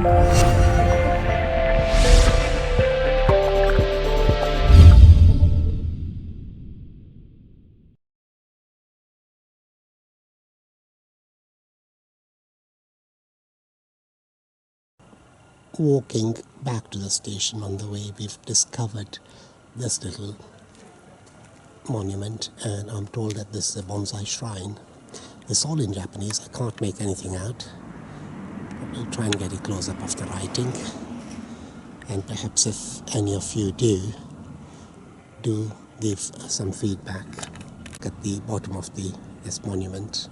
Walking back to the station on the way, we've discovered this little monument, and I'm told that this is a bonsai shrine. It's all in Japanese, I can't make anything out. We'll try and get a close-up of the writing, and perhaps if any of you do give some feedback. At the bottom of this monument,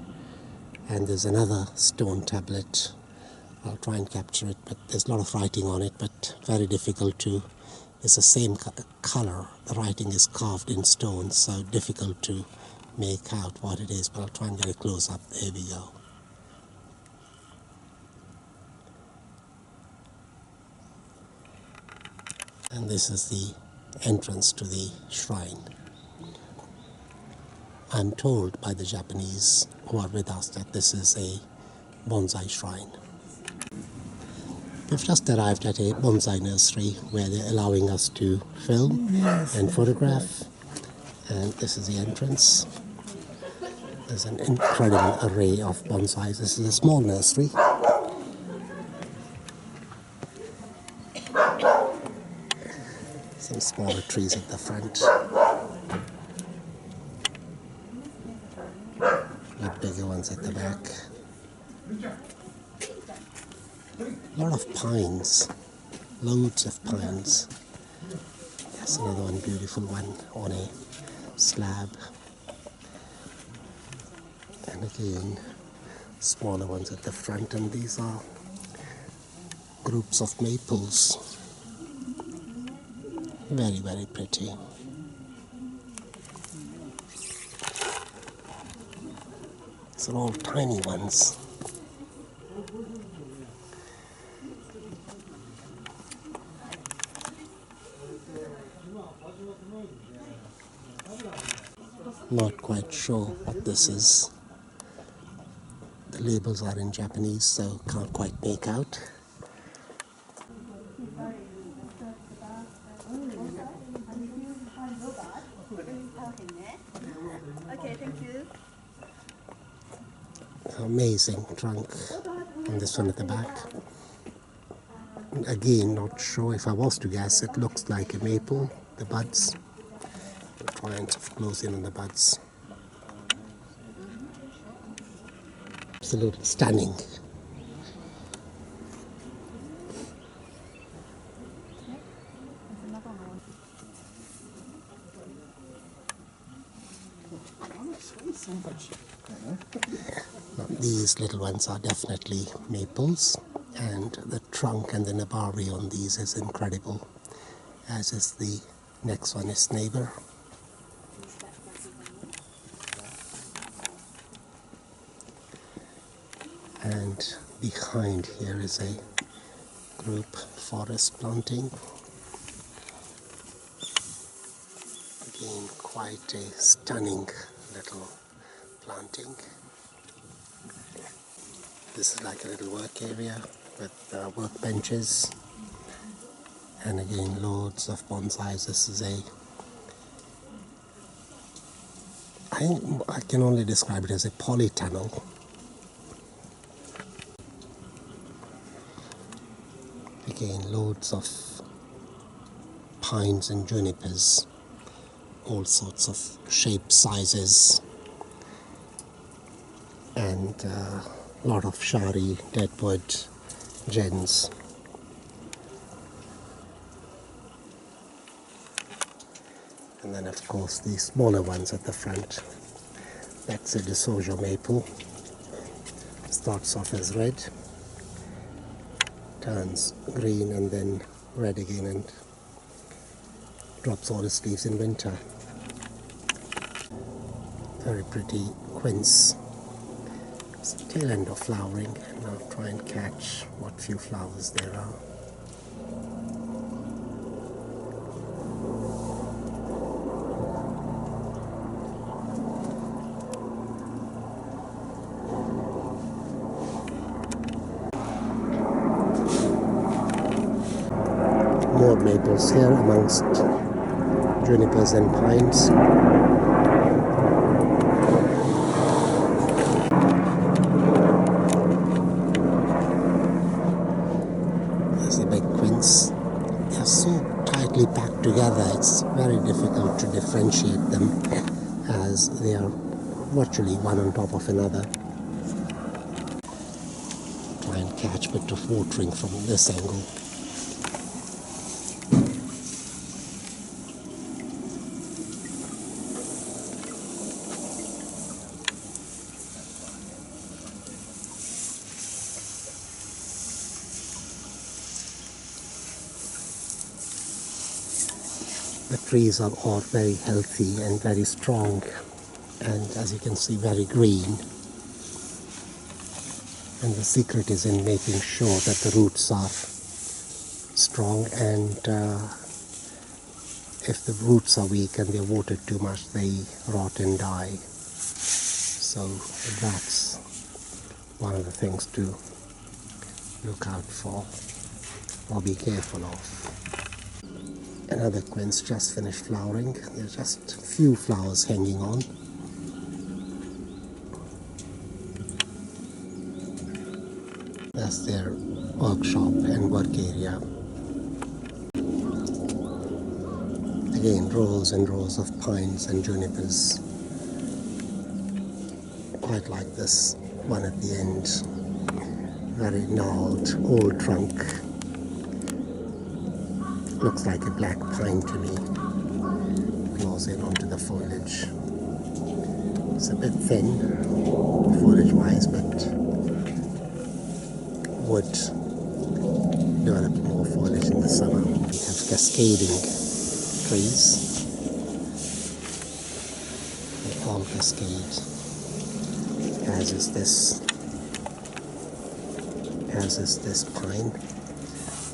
and there's another stone tablet. I'll try and capture it, but there's a lot of writing on it, but very difficult to, it's the same color, the writing is carved in stone, so difficult to make out what it is, but I'll try and get a close-up. There we go. And this is the entrance to the shrine. I'm told by the Japanese who are with us that this is a bonsai shrine. We've just arrived at a bonsai nursery where they're allowing us to film and photograph, and this is the entrance. There's an incredible array of bonsais. This is a small nursery. Some smaller trees at the front, with bigger ones at the back. A lot of pines, loads of pines. There's another one, beautiful one on a slab. And again, smaller ones at the front, and these are groups of maples. Very, very pretty. These are all tiny ones. Not quite sure what this is. The labels are in Japanese, so can't quite make out. Okay, thank you. Amazing trunk. And this one at the back. Again, not sure. If I was to guess, it looks like a maple, the buds. I'll try and close in on the buds. Absolutely stunning. These little ones are definitely maples, and the trunk and the nabari on these is incredible, as is the next one, is neighbor. And behind here is a group forest planting. Again, quite a stunning little planting. This is like a little work area with workbenches, and again loads of bonsais. This is I can only describe it as a polytunnel. Again, loads of pines and junipers, all sorts of shapes, sizes, and a lot of shari, deadwood, gens. And then of course the smaller ones at the front. That's a DeSojo maple. Starts off as red, turns green and then red again, and drops all its leaves in winter. Very pretty quince. It's the tail end of flowering, and I'll try and catch what few flowers there are. More maples here amongst junipers and pines. There's the big quince. They're so tightly packed together, it's very difficult to differentiate them as they are virtually one on top of another. Try and catch a bit of watering from this angle. The trees are all very healthy and very strong, and as you can see, very green. And the secret is in making sure that the roots are strong, and if the roots are weak and they're watered too much, they rot and die. So that's one of the things to look out for or be careful of. Another quince just finished flowering. There's just a few flowers hanging on. That's their workshop and work area. Again, rows and rows of pines and junipers. Quite like this one at the end. Very gnarled, old trunk. Looks like a black pine to me. Glows in onto the foliage. It's a bit thin, foliage-wise, but would develop more foliage in the summer. We have cascading trees. They all cascade, as is this pine.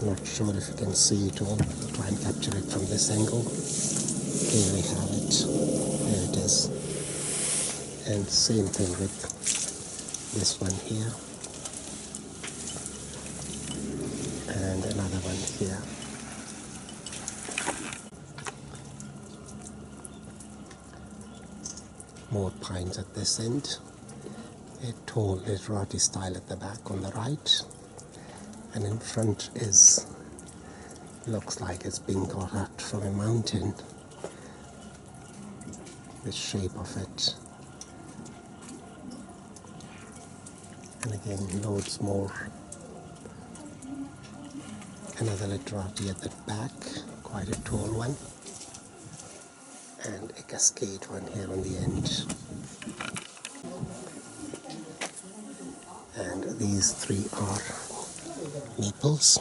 Not sure if you can see it all. Try and capture it from this angle. Here we have it. There it is. And same thing with this one here. And another one here. More pines at this end. A tall litrati style at the back on the right. And in front looks like it's been got out from a mountain. The shape of it. And again, loads more. Another litrati at the back, quite a tall one. And a cascade one here on the end. And these three are maples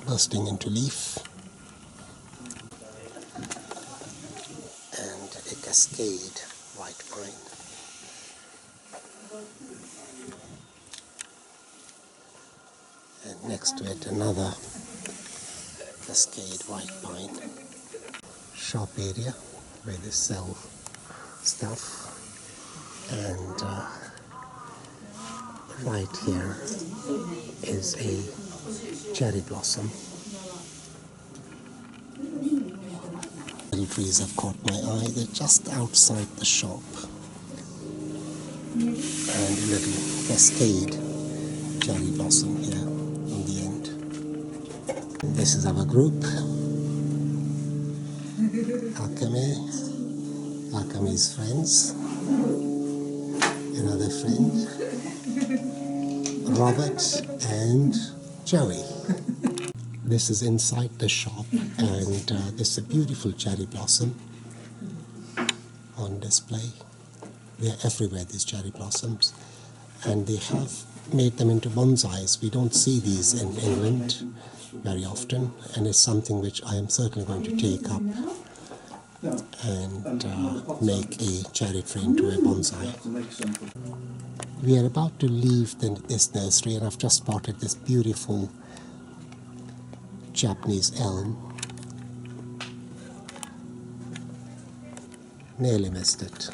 bursting into leaf, and a cascade white pine. And next to it another cascade white pine. Shop area where they sell stuff, and right here is a cherry blossom. Little trees have caught my eye. They're just outside the shop. And a little cascade cherry blossom here on the end. This is our group. Alchemy's friends. Another friend. Robert and Joey. This is inside the shop, and this is a beautiful cherry blossom on display. They're everywhere, these cherry blossoms, and they have made them into bonsais. We don't see these in England very often, and it's something which I am certainly going to take up and make a cherry tree into a bonsai. We are about to leave this nursery, and I've just spotted this beautiful Japanese elm. Nearly missed it.